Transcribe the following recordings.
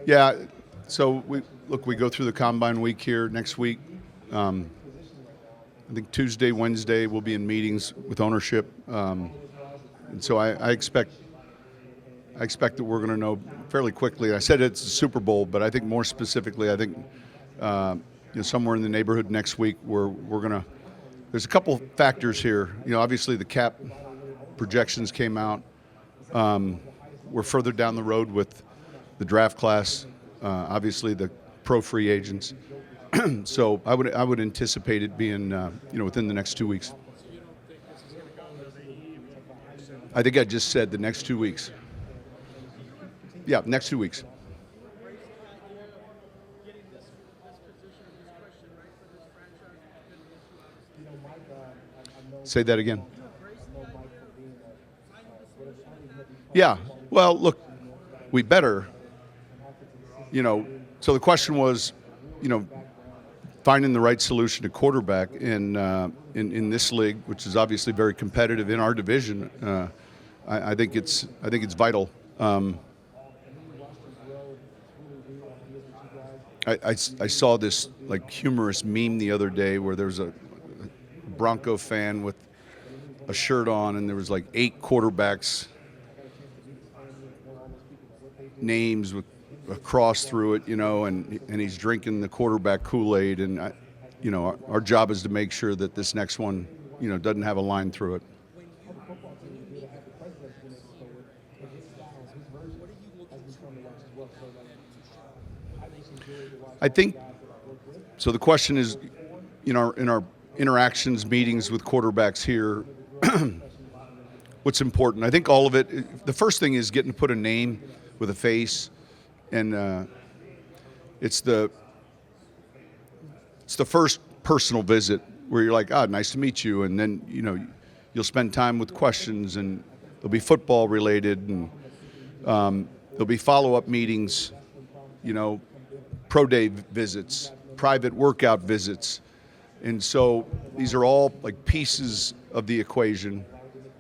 Yeah, so we go through the combine week here next week. I think Tuesday, Wednesday we'll be in meetings with ownership, and so I expect that we're going to know fairly quickly. I said it's a Super Bowl, but I think more specifically, I think somewhere in the neighborhood next week we're going to. There's a couple factors here. Obviously the cap projections came out. We're further down the road with the draft class. Obviously the pro free agents. So I would anticipate it being within the next 2 weeks. I think I just said the next 2 weeks. Yeah, next 2 weeks. Say that again. Yeah. Well, look, we better. So the question was, finding the right solution to quarterback in this league, which is obviously very competitive in our division. I think it's vital. I saw this humorous meme the other day where there was a Bronco fan with a shirt on, and there was 8 quarterbacks names with a cross through it, and he's drinking the quarterback Kool-Aid, and our job is to make sure that this next one, doesn't have a line through it. I think so. The question is, in our interactions, meetings with quarterbacks here, what's important? I think all of it. The first thing is getting to put a name with a face, and it's the first personal visit where you're like, nice to meet you, and then you'll spend time with questions, and it'll be football related, and there'll be follow-up meetings, pro day visits, private workout visits. And so these are all pieces of the equation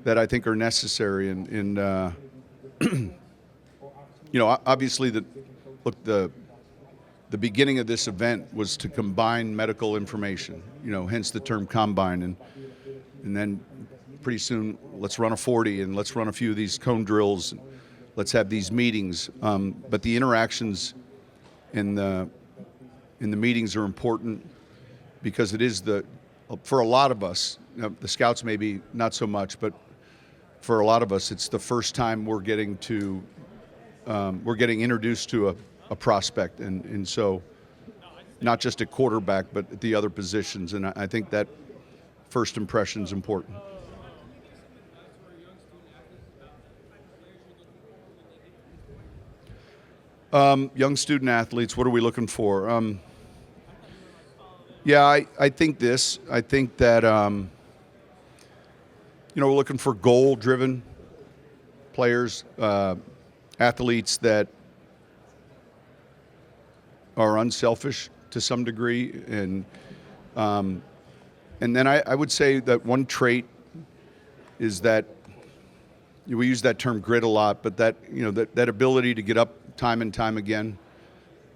that I think are necessary. And obviously the beginning of this event was to combine medical information, hence the term combine. And then pretty soon, let's run a 40 and let's run a few of these cone drills. And let's have these meetings. But the interactions in the meetings are important because it is for a lot of us, the scouts maybe not so much, but for a lot of us, it's the first time we're getting introduced to a prospect, and so not just at quarterback, but at the other positions. And I think that first impression is important. Young student athletes, what are we looking for? I think this. I think that we're looking for goal-driven players, athletes that are unselfish to some degree, and then I would say that one trait is that we use that term grit a lot, but that that ability to get up time and time again,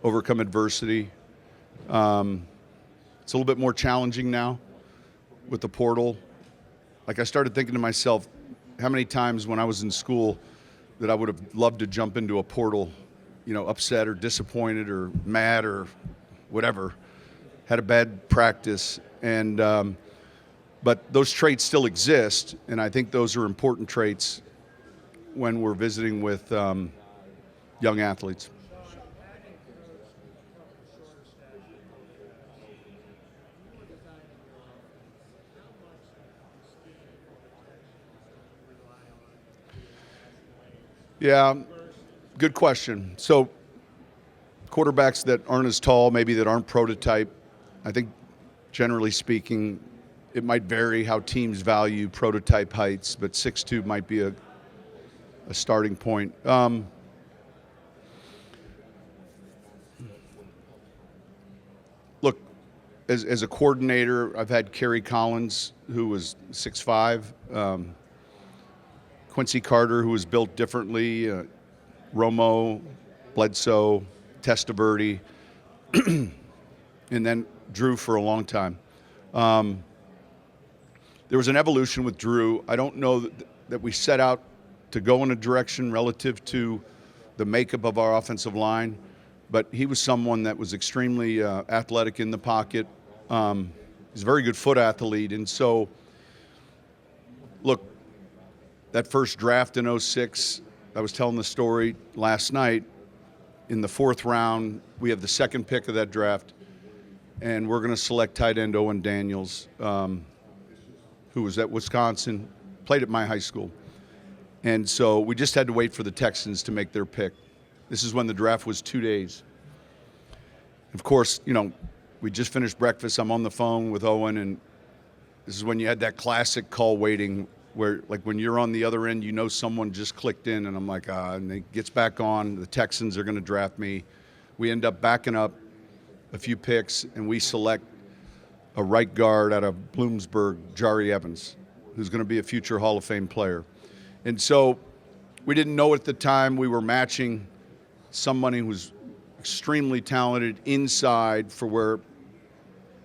overcome adversity. It's a little bit more challenging now with the portal. I started thinking to myself, how many times when I was in school that I would have loved to jump into a portal, upset or disappointed or mad or whatever, had a bad practice. And but those traits still exist, and I think those are important traits when we're visiting with young athletes. Yeah, good question. So quarterbacks that aren't as tall, maybe that aren't prototype, I think generally speaking, it might vary how teams value prototype heights, but 6'2" might be a starting point. Look, as a coordinator, I've had Kerry Collins, who was 6'5", Quincy Carter, who was built differently, Romo, Bledsoe, Testaverde, and then Drew for a long time. There was an evolution with Drew. I don't know that we set out to go in a direction relative to the makeup of our offensive line, but he was someone that was extremely athletic in the pocket. He's a very good foot athlete, and so, look, that first draft in 06, I was telling the story last night. In the 4th round, we have the 2nd pick of that draft, and we're going to select tight end Owen Daniels, who was at Wisconsin, played at my high school. And so we just had to wait for the Texans to make their pick. This is when the draft was 2 days. Of course, you know, we just finished breakfast. I'm on the phone with Owen, and this is when you had that classic call waiting where, like, when you're on the other end, you know someone just clicked in, and I'm like, and it gets back on. The Texans are going to draft me. We end up backing up a few picks, and we select a right guard out of Bloomsburg, Jari Evans, who's going to be a future Hall of Fame player. And so we didn't know at the time we were matching somebody who was extremely talented inside for where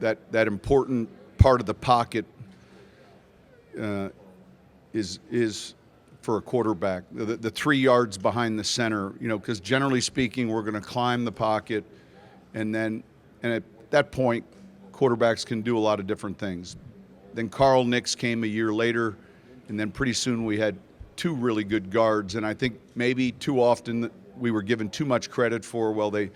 that important part of the pocket is for a quarterback. The 3 yards behind the center, you know, because generally speaking, we're going to climb the pocket, and at that point, quarterbacks can do a lot of different things. Then Carl Nix came a year later, and then pretty soon we had 2 really good guards, and I think maybe too often we were given too much credit for, well, they, you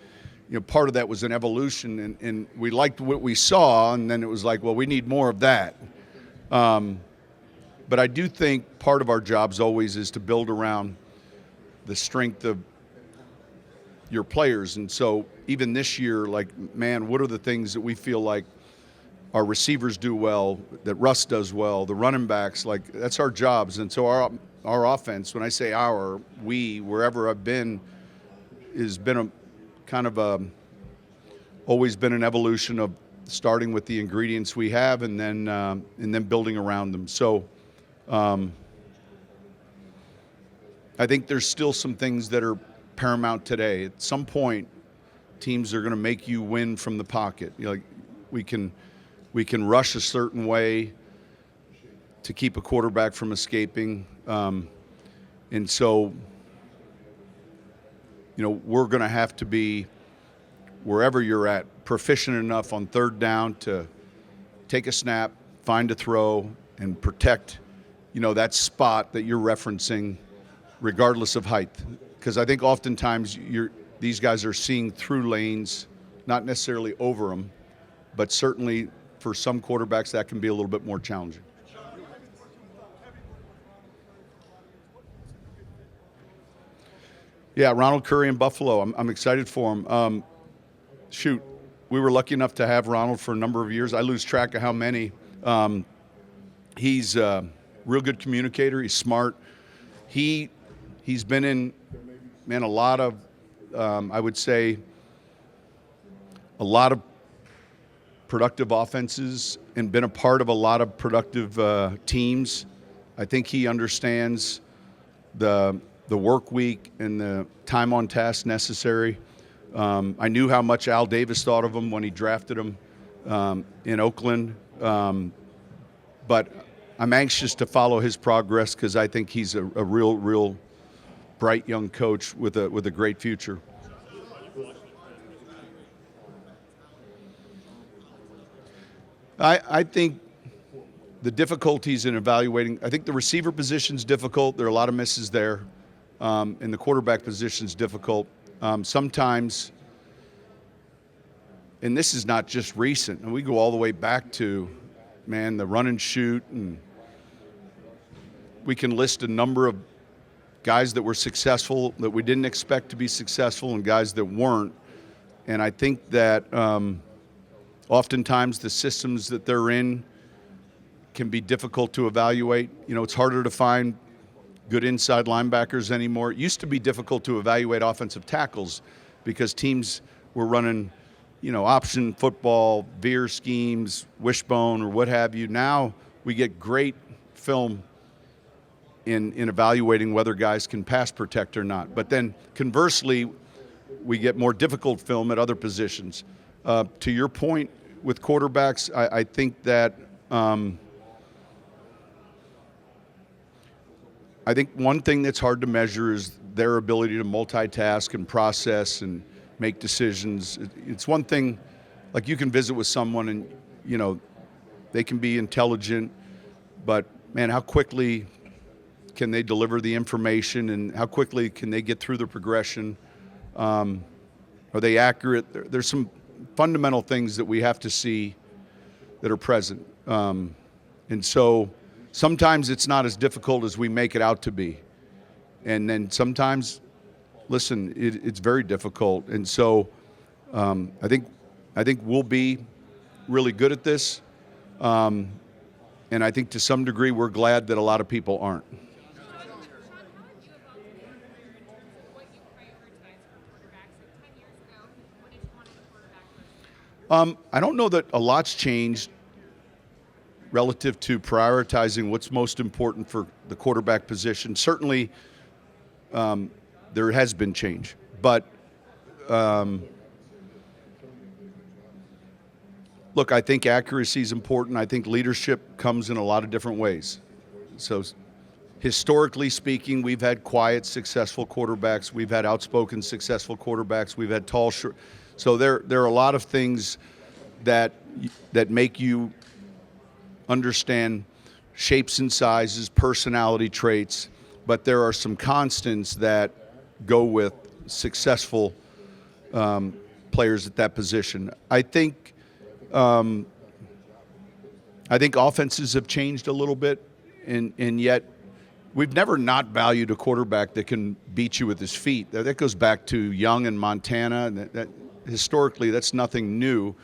know, part of that was an evolution, and we liked what we saw, and then it was like, well, we need more of that. But I do think part of our jobs always is to build around the strength of your players. And so even this year, like, man, what are the things that we feel like our receivers do well, that Russ does well, the running backs, like, that's our jobs. And so our offense, when I say we, wherever I've been, has been a kind of always been an evolution of starting with the ingredients we have and then building around them. So I think there's still some things that are paramount today. At some point, teams are going to make you win from the pocket. You know, like, we can rush a certain way to keep a quarterback from escaping. And so, you know, we're going to have to be, wherever you're at, proficient enough on 3rd down to take a snap, find a throw, and protect, you know, that spot that you're referencing, regardless of height. Because I think oftentimes these guys are seeing through lanes, not necessarily over them, but certainly for some quarterbacks that can be a little bit more challenging. Yeah, Ronald Curry in Buffalo. I'm excited for him. We were lucky enough to have Ronald for a number of years. I lose track of how many. He's a real good communicator. He's smart. He's been in, man, a lot of, I would say, a lot of productive offenses and been a part of a lot of productive teams. I think he understands the work week and the time on task necessary. I knew how much Al Davis thought of him when he drafted him in Oakland. But I'm anxious to follow his progress because I think he's a real bright young coach with a great future. I think the difficulties in evaluating, I think the receiver position's difficult. There are a lot of misses there. And the quarterback position's difficult. Sometimes, and this is not just recent, and we go all the way back to, man, the run and shoot, and we can list a number of guys that were successful that we didn't expect to be successful and guys that weren't. And I think that oftentimes the systems that they're in can be difficult to evaluate. You know, it's harder to find good inside linebackers anymore. It used to be difficult to evaluate offensive tackles because teams were running, you know, option football, veer schemes, wishbone, or what have you. Now we get great film in evaluating whether guys can pass protect or not. But then conversely, we get more difficult film at other positions. To your point with quarterbacks, I think that I think one thing that's hard to measure is their ability to multitask and process and make decisions. It's one thing, like you can visit with someone and, you know, they can be intelligent, but man, how quickly can they deliver the information and how quickly can they get through the progression? Are they accurate? There's some fundamental things that we have to see that are present. And so sometimes it's not as difficult as we make it out to be. And then sometimes, listen, it's very difficult. And so I think we'll be really good at this. And I think to some degree we're glad that a lot of people aren't. I don't know that a lot's changed relative to prioritizing what's most important for the quarterback position. Certainly, there has been change, but look, I think accuracy is important. I think leadership comes in a lot of different ways. So historically speaking, we've had quiet, successful quarterbacks. We've had outspoken, successful quarterbacks. We've had tall, short. So there are a lot of things that make you understand shapes and sizes, personality traits, but there are some constants that go with successful players at that position. I think offenses have changed a little bit, and yet we've never not valued a quarterback that can beat you with his feet. That goes back to Young and Montana. That historically, that's nothing new.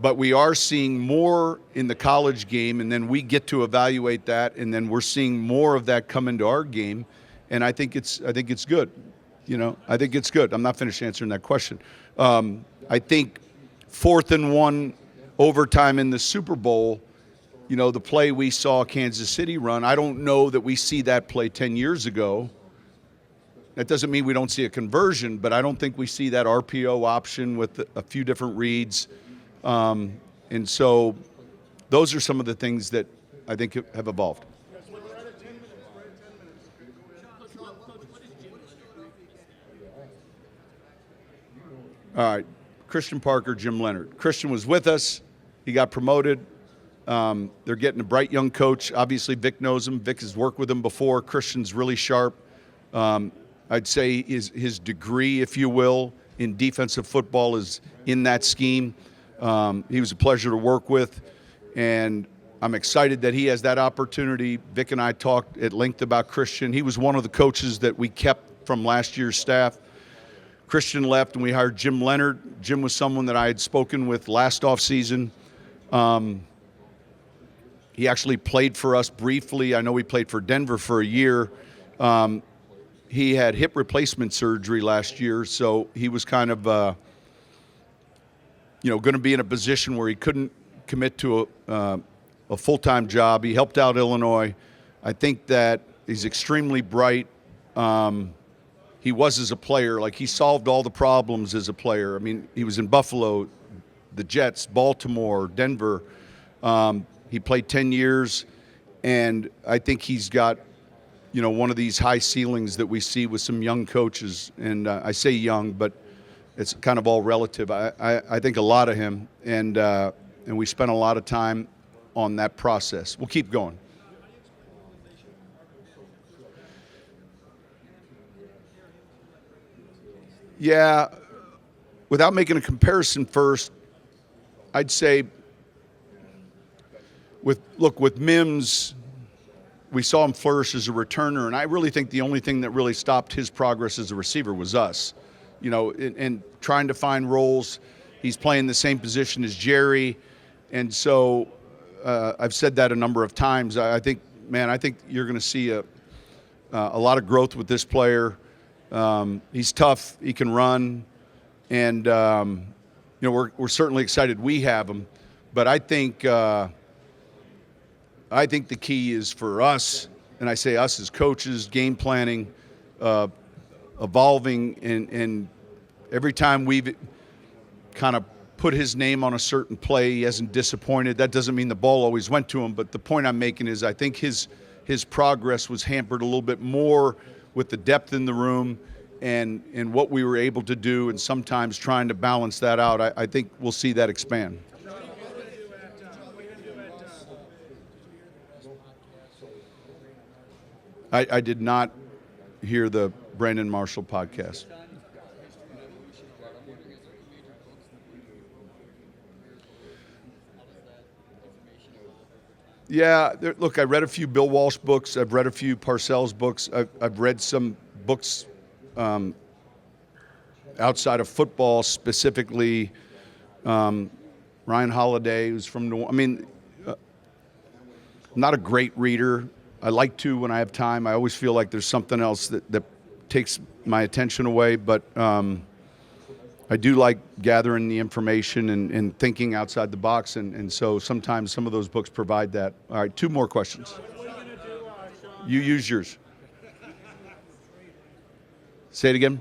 But we are seeing more in the college game, and then we get to evaluate that, and then we're seeing more of that come into our game, and I think it's good. You know, I think it's good. I'm not finished answering that question. I think 4th and 1 overtime in the Super Bowl, you know, the play we saw Kansas City run, I don't know that we see that play 10 years ago. That doesn't mean we don't see a conversion, but I don't think we see that RPO option with a few different reads. And so those are some of the things that I think have evolved. All right, Christian Parker, Jim Leonard. Christian was with us. He got promoted. They're getting a bright young coach. Obviously, Vic knows him. Vic has worked with him before. Christian's really sharp. I'd say his degree, if you will, in defensive football is in that scheme. He was a pleasure to work with, and I'm excited that he has that opportunity. Vic and I talked at length about Christian. He was one of the coaches that we kept from last year's staff. Christian left, and we hired Jim Leonard. Jim was someone that I had spoken with last offseason. He actually played for us briefly. I know he played for Denver for a year. He had hip replacement surgery last year, so he was kind of, going to be in a position where he couldn't commit to a full-time job. He helped out Illinois. I think that he's extremely bright. He was as a player. Like, he solved all the problems as a player. I mean, he was in Buffalo, the Jets, Baltimore, Denver. He played 10 years, and I think he's got, one of these high ceilings that we see with some young coaches. And I say young, but it's kind of all relative. I think a lot of him, and we spent a lot of time on that process. We'll keep going. Yeah, without making a comparison first, I'd say with Mims, we saw him flourish as a returner, and I really think the only thing that really stopped his progress as a receiver was us. In trying to find roles. He's playing the same position as Jerry, and so I've said that a number of times. I think you're going to see a lot of growth with this player. He's tough. He can run, and we're certainly excited we have him. But I think the key is for us, and I say us as coaches, game planning, evolving and every time we've kind of put his name on a certain play, he hasn't disappointed. That doesn't mean the ball always went to him, but the point I'm making is I think his progress was hampered a little bit more with the depth in the room and what we were able to do, and sometimes trying to balance that out. I think we'll see that expand. I did not hear the Brandon Marshall podcast. Yeah, look, I read a few Bill Walsh books. I've read a few Parcells books. I've read some books outside of football, specifically Ryan Holiday, who's from New Orleans. I mean, I'm not a great reader. I like to when I have time. I always feel like there's something else that takes my attention away, but I do like gathering the information and thinking outside the box, and so sometimes some of those books provide that. All right, 2 more questions. What are you going to do, Sean? You use yours. Say it again.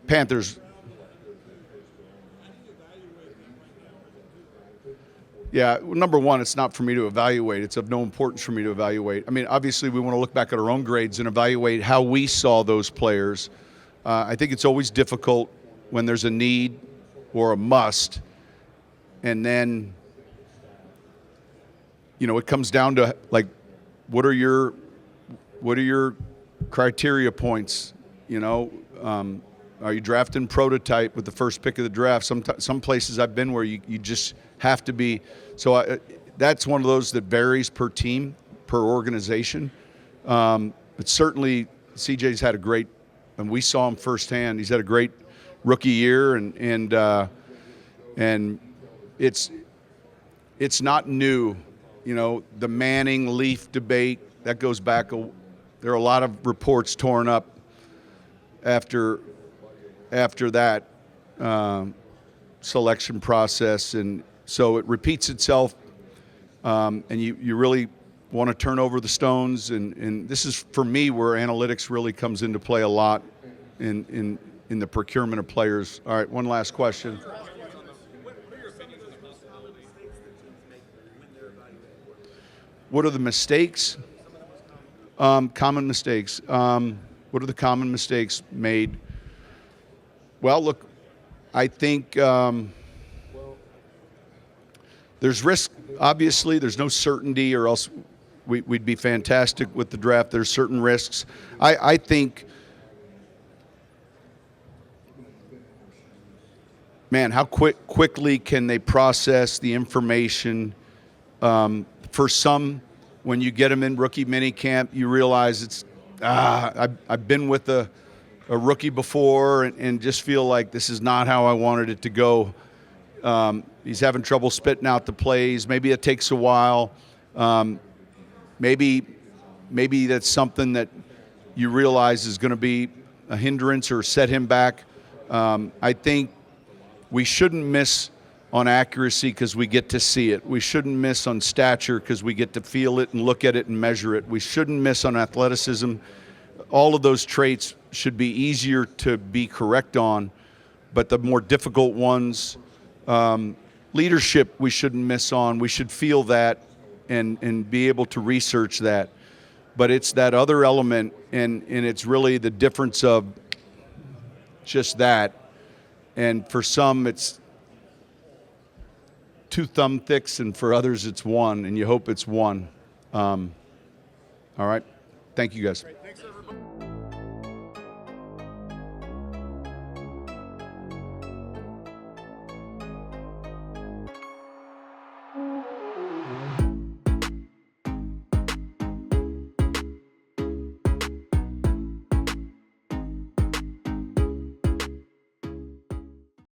Panthers. Yeah, number one, it's not for me to evaluate. It's of no importance for me to evaluate. I mean, obviously, we want to look back at our own grades and evaluate how we saw those players. I think it's always difficult when there's a need or a must, and then, it comes down to, like, what are your criteria points? Are you drafting prototype with the first pick of the draft? Some places I've been where you just have to be. So that's one of those that varies per team, per organization. But certainly CJ's had a great, and we saw him firsthand. He's had a great rookie year, and it's not new. The Manning Leaf debate that goes back. There are a lot of reports torn up after that selection process, and so it repeats itself, and you really want to turn over the stones, and this is, for me, where analytics really comes into play a lot in the procurement of players. All right, one last question. What are the mistakes? Common mistakes. What are the common mistakes made? Well, look, I think there's risk. Obviously, there's no certainty, or else we'd be fantastic with the draft. There's certain risks. I think, man, how quickly can they process the information? For some, when you get them in rookie minicamp, you realize it's, I've been with a rookie before and just feel like this is not how I wanted it to go. He's having trouble spitting out the plays. Maybe it takes a while. Maybe that's something that you realize is going to be a hindrance or set him back. I think we shouldn't miss on accuracy because we get to see it. We shouldn't miss on stature because we get to feel it and look at it and measure it. We shouldn't miss on athleticism. All of those traits should be easier to be correct on, but the more difficult ones, leadership, we shouldn't miss on. We should feel that and be able to research that. But it's that other element, and it's really the difference of just that. And for some, it's 2 thumb thicks, and for others, it's 1, and you hope it's 1. All right. Thank you, guys. Great. Thanks, everybody.